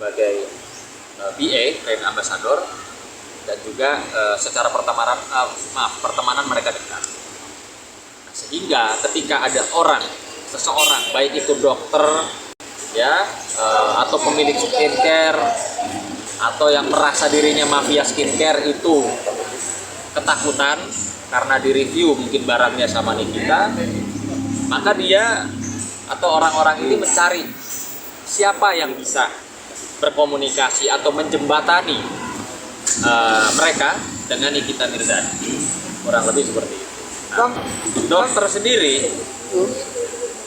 sebagai BA, brand ambassador, dan juga secara pertemanan mereka dekat. Nah, sehingga ketika ada seseorang, baik itu dokter, ya, atau pemilik skincare, atau yang merasa dirinya mafia skincare itu ketakutan karena direview mungkin barangnya sama Nikita, maka dia atau orang-orang ini mencari siapa yang bisa berkomunikasi atau menjembatani mereka dengan Nikita Mirzani, kurang lebih seperti itu. Nah, dokter sendiri,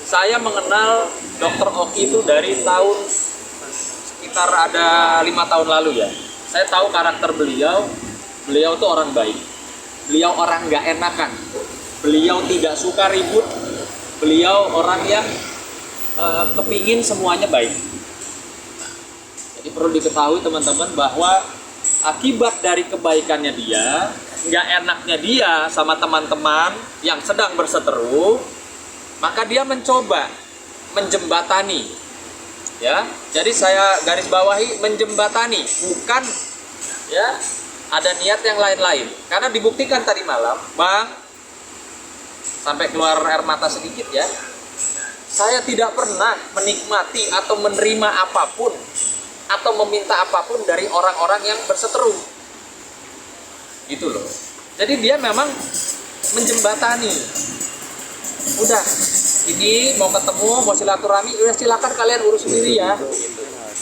saya mengenal Dokter Oki itu dari tahun sekitar ada 5 tahun lalu ya. Saya tahu karakter beliau tuh orang baik, beliau orang nggak enakan, beliau tidak suka ribut, beliau orang yang kepingin semuanya baik. Nah, jadi perlu diketahui teman-teman bahwa akibat dari kebaikannya dia, nggak enaknya dia sama teman-teman yang sedang berseteru, maka dia mencoba menjembatani, ya. Jadi saya garis bawahi menjembatani, bukan ya ada niat yang lain-lain. Karena dibuktikan tadi malam, Bang, sampai keluar air mata sedikit ya. Saya tidak pernah menikmati atau menerima apapun atau meminta apapun dari orang-orang yang berseteru. Gitu loh. Jadi dia memang menjembatani. Udah, ini mau ketemu, mau silaturahmi, udah silakan kalian urus sendiri ya.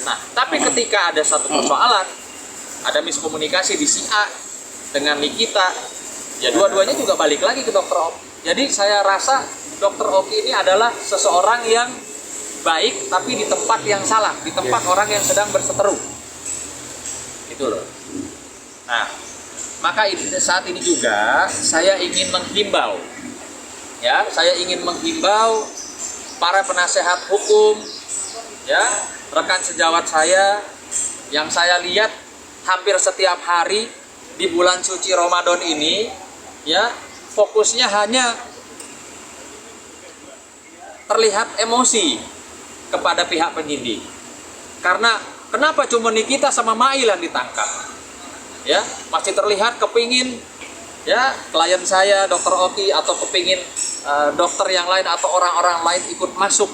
Nah, tapi ketika ada satu persoalan, ada miskomunikasi di si A dengan Nikita, ya dua-duanya juga balik lagi ke Dokter Oki. Jadi saya rasa Dokter Oki ini adalah seseorang yang baik, tapi di tempat yang salah, di tempat orang yang sedang berseteru. Gitu loh. Nah, maka saat ini juga saya ingin menghimbau, ya, saya ingin menghimbau para penasehat hukum, ya, rekan sejawat saya yang saya lihat hampir setiap hari di bulan suci Ramadan ini, ya, fokusnya hanya terlihat emosi kepada pihak penyidik. Karena kenapa cuma Nikita sama Mail yang ditangkap? Ya, masih terlihat kepingin ya klien saya Dokter Oki atau kepingin dokter yang lain atau orang-orang lain ikut masuk,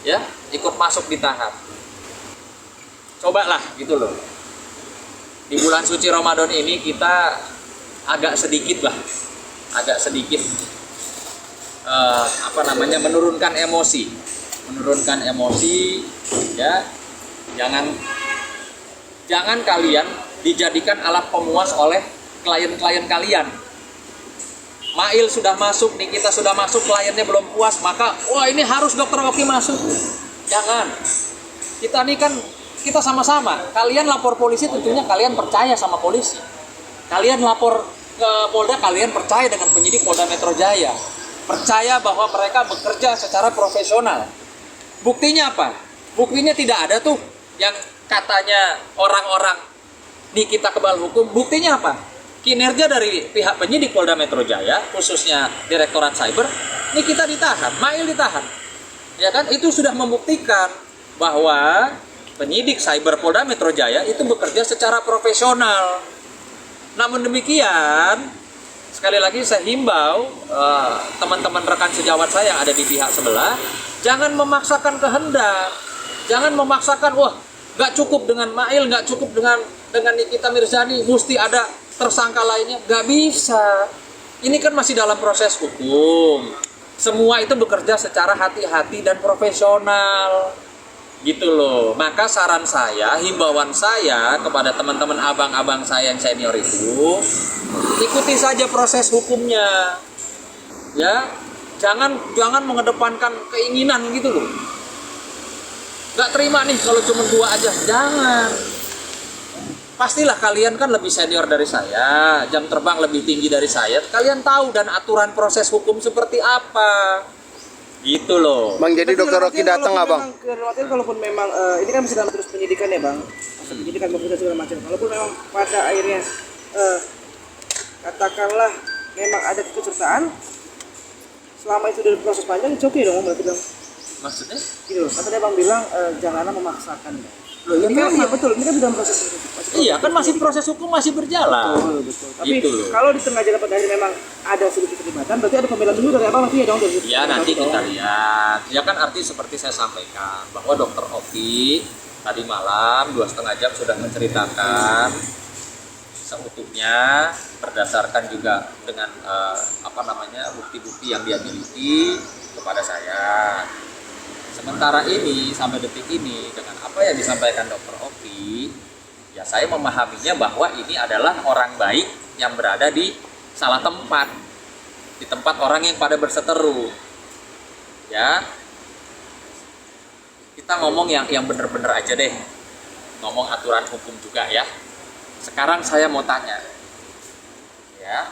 ya, ikut masuk ditahan. Cobalah gitu loh. Di bulan suci Ramadan ini kita agak sedikit menurunkan emosi, ya. Jangan kalian dijadikan alat pemuas oleh klien-klien kalian. Mail sudah masuk, Nikita sudah masuk, kliennya belum puas, maka wah ini harus Dokter Oki masuk. Jangan. Kita sama-sama. Kalian lapor polisi tentunya kalian percaya sama polisi. Kalian lapor ke Polda, kalian percaya dengan penyidik Polda Metro Jaya. Percaya bahwa mereka bekerja secara profesional. Buktinya apa? Buktinya tidak ada tuh yang katanya orang-orang Nikita kebal hukum. Buktinya apa? Kinerja dari pihak penyidik Polda Metro Jaya, khususnya Direktorat Cyber, Nikita ditahan, Mail ditahan. Ya kan? Itu sudah membuktikan bahwa penyidik Cyber Polda Metro Jaya itu bekerja secara profesional. Namun demikian, sekali lagi saya himbau teman-teman rekan sejawat saya yang ada di pihak sebelah, jangan memaksakan kehendak, jangan memaksakan, wah nggak cukup dengan Mail, nggak cukup dengan Nikita Mirzani, mesti ada tersangka lainnya. Nggak bisa. Ini kan masih dalam proses hukum. Semua itu bekerja secara hati-hati dan profesional. Gitu loh. Maka saran saya, himbauan saya kepada teman-teman abang-abang saya yang senior itu, ikuti saja proses hukumnya. Ya, jangan mengedepankan keinginan gitu loh. Nggak terima nih kalau cuma 2 aja, jangan. Pastilah kalian kan lebih senior dari saya, jam terbang lebih tinggi dari saya. Kalian tahu dan aturan proses hukum seperti apa. Gitu loh. Bang, jadi Dokter Oki datang nggak, Bang? Kalaupun memang ini kan masih dalam terus penyidikan ya, Bang. Penyidikan berproses segala macam. Kalaupun memang pada akhirnya katakanlah memang ada keikutsertaan, selama itu dari proses panjang, itu oke dong berarti, Bang. Maksudnya? Gitu loh. Kan tadi Bang bilang janganlah memaksakan. Loh, ini kan iya betul, ini kan dalam proses Iya, kan masih proses hukum masih berjalan. betul. Tapi Gitu loh. kalau di tengah jalan pada akhirnya memang ada sedikit keterlibatan, berarti ada pembelaan dulu dari abang nanti ya dong dari Ya nanti kita lihat. Ya kan arti seperti saya sampaikan bahwa Dokter Oki tadi malam 2,5 jam sudah menceritakan seutuhnya berdasarkan juga dengan bukti-bukti yang dia miliki kepada saya. Sementara ini sampai detik ini dengan apa yang disampaikan Dokter Oki, ya saya memahaminya bahwa ini adalah orang baik yang berada di salah tempat, di tempat orang yang pada berseteru. Ya, kita ngomong yang bener-bener aja deh, ngomong aturan hukum juga ya. Sekarang saya mau tanya, ya,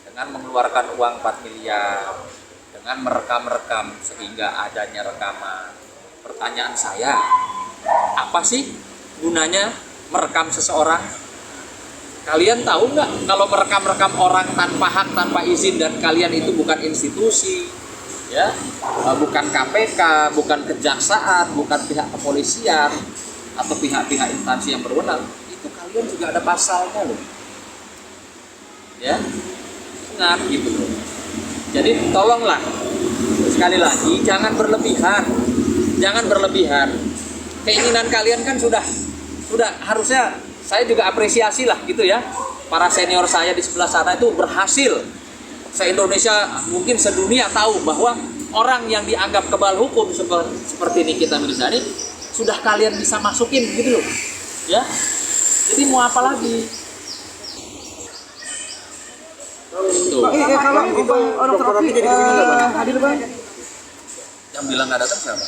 dengan mengeluarkan uang 4 miliar, dengan merekam-rekam sehingga adanya rekaman. Pertanyaan saya, apa sih gunanya merekam seseorang? Kalian tahu nggak kalau merekam-rekam orang tanpa hak, tanpa izin, dan kalian itu bukan institusi, ya, bukan KPK, bukan kejaksaan, bukan pihak kepolisian atau pihak-pihak instansi yang berwenang, itu kalian juga ada pasalnya loh, ya, ingat gitu loh. Jadi tolonglah sekali lagi jangan berlebihan, jangan berlebihan. Keinginan kalian kan sudah harusnya saya juga apresiasi lah gitu ya. Para senior saya di sebelah sana itu berhasil. Se-Indonesia mungkin sedunia tahu bahwa orang yang dianggap kebal hukum seperti Nikita Mirzani sudah kalian bisa masukin gitu loh. Ya. Jadi mau apa lagi? Tuh. Kalau itu Dokter Oki jadi begini nggak bang? Hadir bang? Yang bilang nggak datang siapa?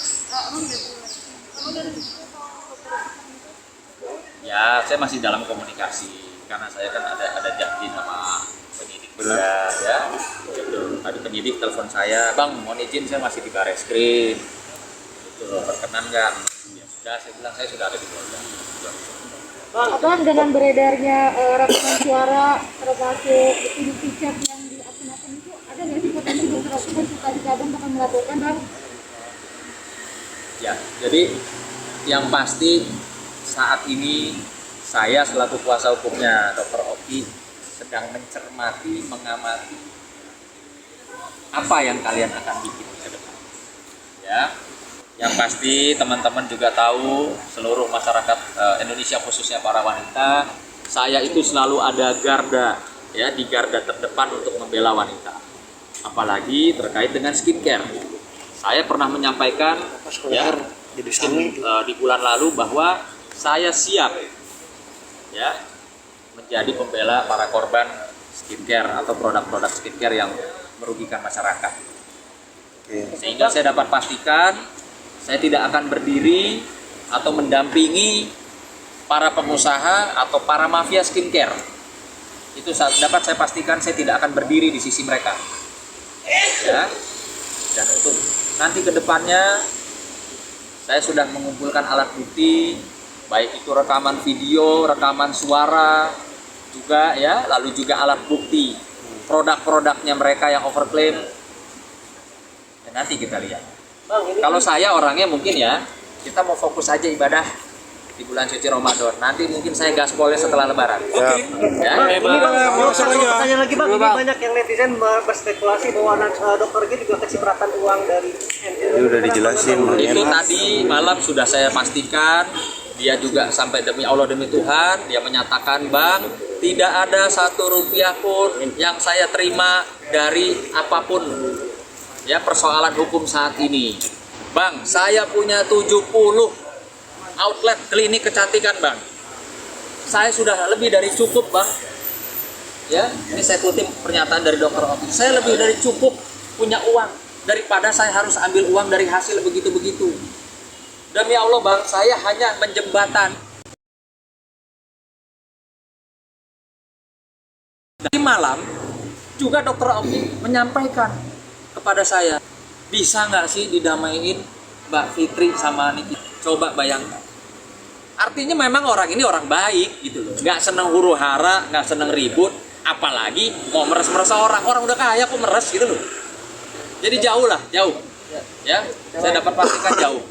Ya, saya masih dalam komunikasi karena saya kan ada janji sama penyidik juga ya. Gitu. Tadi penyidik telepon saya, bang, mohon izin saya masih di Bareskrim. Gitu, berkenan nggak? Ya sudah, saya bilang saya sudah ada di Polda. Abang, dengan beredarnya rekaman suara termasuk bukti chat yang di akun-akun itu, ada nggak sih potensi Dokter Oki dan Suka Abang bakal melaporkan, bang? Ya, jadi yang pasti saat ini saya selaku kuasa hukumnya Dokter Oki sedang mencermati, mengamati apa yang kalian akan bikin ke depan. Ya, yang pasti teman-teman juga tahu, seluruh masyarakat Indonesia khususnya para wanita, saya itu selalu ada garda, ya, di garda terdepan untuk membela wanita. Apalagi terkait dengan skincare. Saya pernah menyampaikan ya di bulan lalu bahwa saya siap ya menjadi pembela para korban skincare atau produk-produk skincare yang merugikan masyarakat. Sehingga saya dapat pastikan saya tidak akan berdiri atau mendampingi para pengusaha atau para mafia skincare. Itu dapat saya pastikan saya tidak akan berdiri di sisi mereka. Ya. Dan untuk nanti ke depannya saya sudah mengumpulkan alat bukti, baik itu rekaman video, rekaman suara juga ya, lalu juga alat bukti produk-produknya mereka yang overclaim. Dan nanti kita lihat. Kalau saya orangnya mungkin ya, kita mau fokus aja ibadah di bulan suci Ramadan. Nanti mungkin saya gaspolnya setelah Lebaran. Oke. Ya. Ini bang, mau tanya lagi bang, ini banyak yang netizen berspekulasi bahwa Dokter Oki juga kecipratan uang dari Ini udah dijelasin. Itu tadi malam sudah saya pastikan. Dia juga sampai demi Allah demi Tuhan, dia menyatakan, bang, tidak ada 1 rupiah pun yang saya terima dari apapun ya persoalan hukum saat ini. Bang, saya punya 70 outlet klinik kecantikan, bang. Saya sudah lebih dari cukup, bang. Ya, ini saya kutip pernyataan dari Dokter Oki. Saya lebih dari cukup punya uang daripada saya harus ambil uang dari hasil begitu-begitu. Demi Allah, bang, saya hanya menjembatani. Di malam juga Dokter Oki menyampaikan kepada saya, bisa nggak sih didamaiin Mbak Fitri sama Niki? Coba bayangkan. Artinya memang orang ini orang baik gitu loh, nggak seneng huru hara, nggak seneng ribut, apalagi mau meres-meres orang udah kaya kok meres gitu loh. Jadi jauh lah, jauh. Ya, saya dapat pastikan jauh.